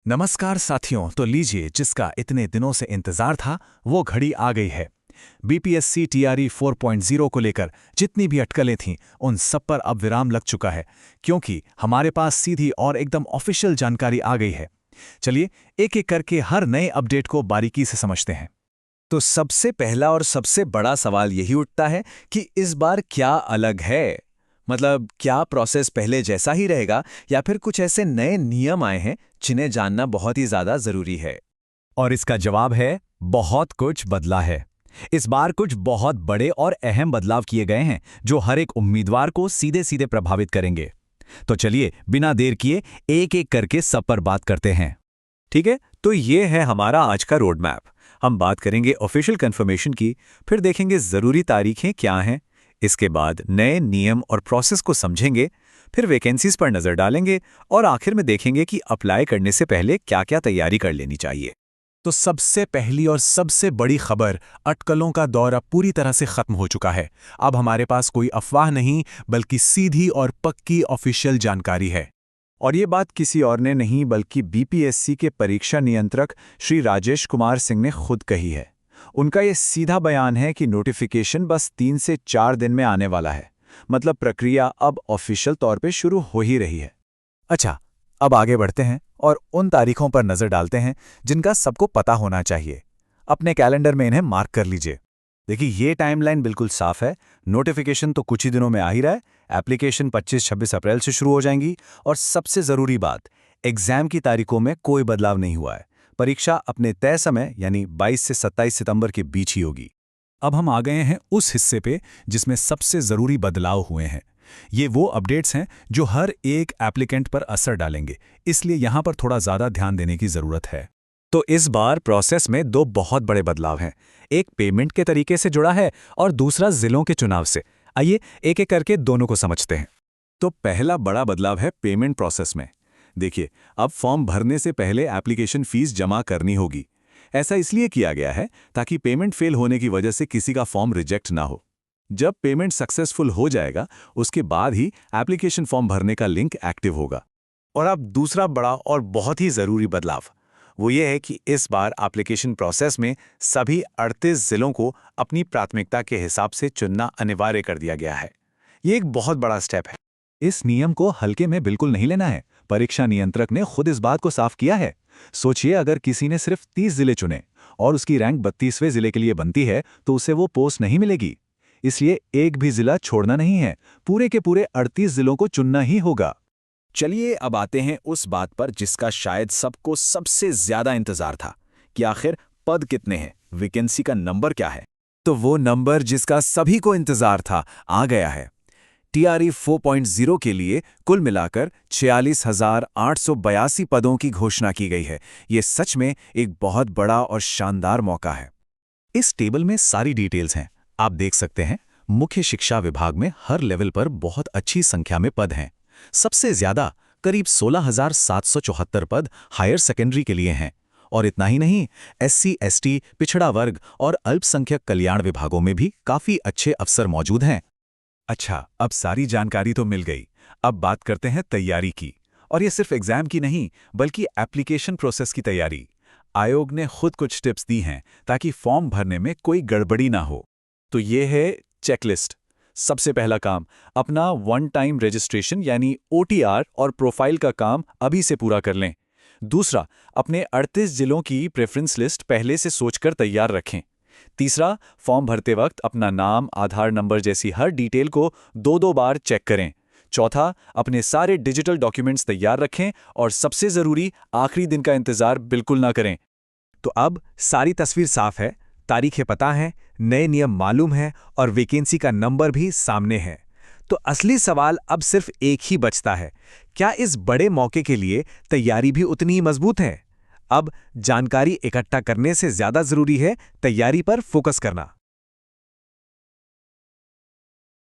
नमस्कार साथियों, तो लीजिए जिसका इतने दिनों से इंतजार था वो घड़ी आ गई है। बीपीएससी टीआरई 4.0 को लेकर जितनी भी अटकलें थीं उन सब पर अब विराम लग चुका है, क्योंकि हमारे पास सीधी और एकदम ऑफिशियल जानकारी आ गई है। चलिए एक एक करके हर नए अपडेट को बारीकी से समझते हैं। तो सबसे पहला और सबसे बड़ा सवाल यही उठता है कि इस बार क्या अलग है। मतलब क्या प्रोसेस पहले जैसा ही रहेगा या फिर कुछ ऐसे नए नियम आए हैं जिन्हें जानना बहुत ही ज्यादा जरूरी है। और इसका जवाब है बहुत कुछ बदला है। इस बार कुछ बहुत बड़े और अहम बदलाव किए गए हैं जो हर एक उम्मीदवार को सीधे सीधे प्रभावित करेंगे। तो चलिए बिना देर किए एक एक करके सब पर बात करते हैं। ठीक है, तो ये है हमारा आज का रोड मैप। हम बात करेंगे ऑफिशियल कंफर्मेशन की, फिर देखेंगे जरूरी तारीखें क्या हैं, इसके बाद नए नियम और प्रोसेस को समझेंगे, फिर वैकेंसीज पर नजर डालेंगे और आखिर में देखेंगे कि अप्लाई करने से पहले क्या क्या तैयारी कर लेनी चाहिए। तो सबसे पहली और सबसे बड़ी खबर, अटकलों का दौर अब पूरी तरह से खत्म हो चुका है। अब हमारे पास कोई अफवाह नहीं बल्कि सीधी और पक्की ऑफिशियल जानकारी है। और ये बात किसी और ने नहीं बल्कि बीपीएससी के परीक्षा नियंत्रक श्री राजेश कुमार सिंह ने खुद कही है। उनका ये सीधा बयान है कि नोटिफिकेशन बस 3 से 4 दिन में आने वाला है। मतलब प्रक्रिया अब ऑफिशियल तौर पे शुरू हो ही रही है। अच्छा, अब आगे बढ़ते हैं और उन तारीखों पर नजर डालते हैं जिनका सबको पता होना चाहिए। अपने कैलेंडर में इन्हें मार्क कर लीजिए। देखिए ये टाइमलाइन बिल्कुल साफ है। नोटिफिकेशन तो कुछ ही दिनों में आ ही रहा है। एप्लीकेशन 25-26 अप्रैल से शुरू हो जाएंगी और सबसे ज़रूरी बात, एग्जाम की तारीखों में कोई बदलाव नहीं हुआ है। परीक्षा अपने तय समय यानी 22 से 27 सितंबर के बीच ही होगी। अब हम आ गए हैं उस हिस्से पे जिसमें सबसे ज़रूरी बदलाव हुए हैं। ये वो अपडेट्स हैं जो हर एक एप्लीकेंट पर असर डालेंगे, इसलिए यहाँ पर थोड़ा ज़्यादा ध्यान देने की ज़रूरत है। तो इस बार प्रोसेस में 2 बहुत बड़े बदलाव हैं। एक पेमेंट के तरीके से जुड़ा है और दूसरा जिलों के चुनाव से। आइए एक एक करके दोनों को समझते हैं। तो पहला बड़ा बदलाव है पेमेंट प्रोसेस में। देखिए, अब फॉर्म भरने से पहले एप्लीकेशन फीस जमा करनी होगी। ऐसा इसलिए किया गया है ताकि पेमेंट फेल होने की वजह से किसी का फॉर्म रिजेक्ट ना हो। जब पेमेंट सक्सेसफुल हो जाएगा उसके बाद ही एप्लीकेशन फॉर्म भरने का लिंक एक्टिव होगा। और अब दूसरा बड़ा और बहुत ही ज़रूरी बदलाव वो ये है कि इस बार एप्लीकेशन प्रोसेस में सभी 38 जिलों को अपनी प्राथमिकता के हिसाब से चुनना अनिवार्य कर दिया गया है। ये एक बहुत बड़ा स्टेप है। इस नियम को हल्के में बिल्कुल नहीं लेना है। परीक्षा नियंत्रक ने खुद इस बात को साफ किया है। सोचिए, अगर किसी ने सिर्फ 30 जिले चुने और उसकी रैंक 32वें जिले के लिए बनती है तो उसे वो पोस्ट नहीं मिलेगी। इसलिए एक भी जिला छोड़ना नहीं है, पूरे के पूरे 38 जिलों को चुनना ही होगा। चलिए अब आते हैं उस बात पर जिसका शायद सबको सबसे ज्यादा इंतजार था कि आखिर पद कितने हैं, वैकेंसी का नंबर क्या है। तो वो नंबर जिसका सभी को इंतजार था आ गया है। टीआरई 4.0 के लिए कुल मिलाकर 46,882 पदों की घोषणा की गई है। ये सच में एक बहुत बड़ा और शानदार मौका है। इस टेबल में सारी डिटेल्स हैं, आप देख सकते हैं। मुख्य शिक्षा विभाग में हर लेवल पर बहुत अच्छी संख्या में पद हैं। सबसे ज्यादा करीब 16,774 पद हायर सेकेंडरी के लिए हैं। और इतना ही नहीं, एससी, एसटी, पिछड़ा वर्ग और अल्पसंख्यक कल्याण विभागों में भी काफी अच्छे अफसर मौजूद हैं। अच्छा, अब सारी जानकारी तो मिल गई। अब बात करते हैं तैयारी की। और ये सिर्फ एग्जाम की नहीं बल्कि एप्लीकेशन प्रोसेस की तैयारी। आयोग ने खुद कुछ टिप्स दी हैं ताकि फॉर्म भरने में कोई गड़बड़ी ना हो। तो ये है चेकलिस्ट। सबसे पहला काम, अपना वन टाइम रजिस्ट्रेशन यानी ओटीआर और प्रोफाइल का काम अभी से पूरा कर लें। दूसरा, अपने 38 जिलों की प्रेफरेंस लिस्ट पहले से सोचकर तैयार रखें। तीसरा, फॉर्म भरते वक्त अपना नाम, आधार नंबर जैसी हर डिटेल को 2-2 बार चेक करें। चौथा, अपने सारे डिजिटल डॉक्यूमेंट्स तैयार रखें और सबसे ज़रूरी, आखिरी दिन का इंतज़ार बिल्कुल ना करें। तो अब सारी तस्वीर साफ है, तारीखें पता हैं, नए नियम मालूम हैं और वैकेंसी का नंबर भी सामने है। तो असली सवाल अब सिर्फ एक ही बचता है, क्या इस बड़े मौके के लिए तैयारी भी उतनी ही मजबूत है? अब जानकारी इकट्ठा करने से ज्यादा जरूरी है तैयारी पर फोकस करना।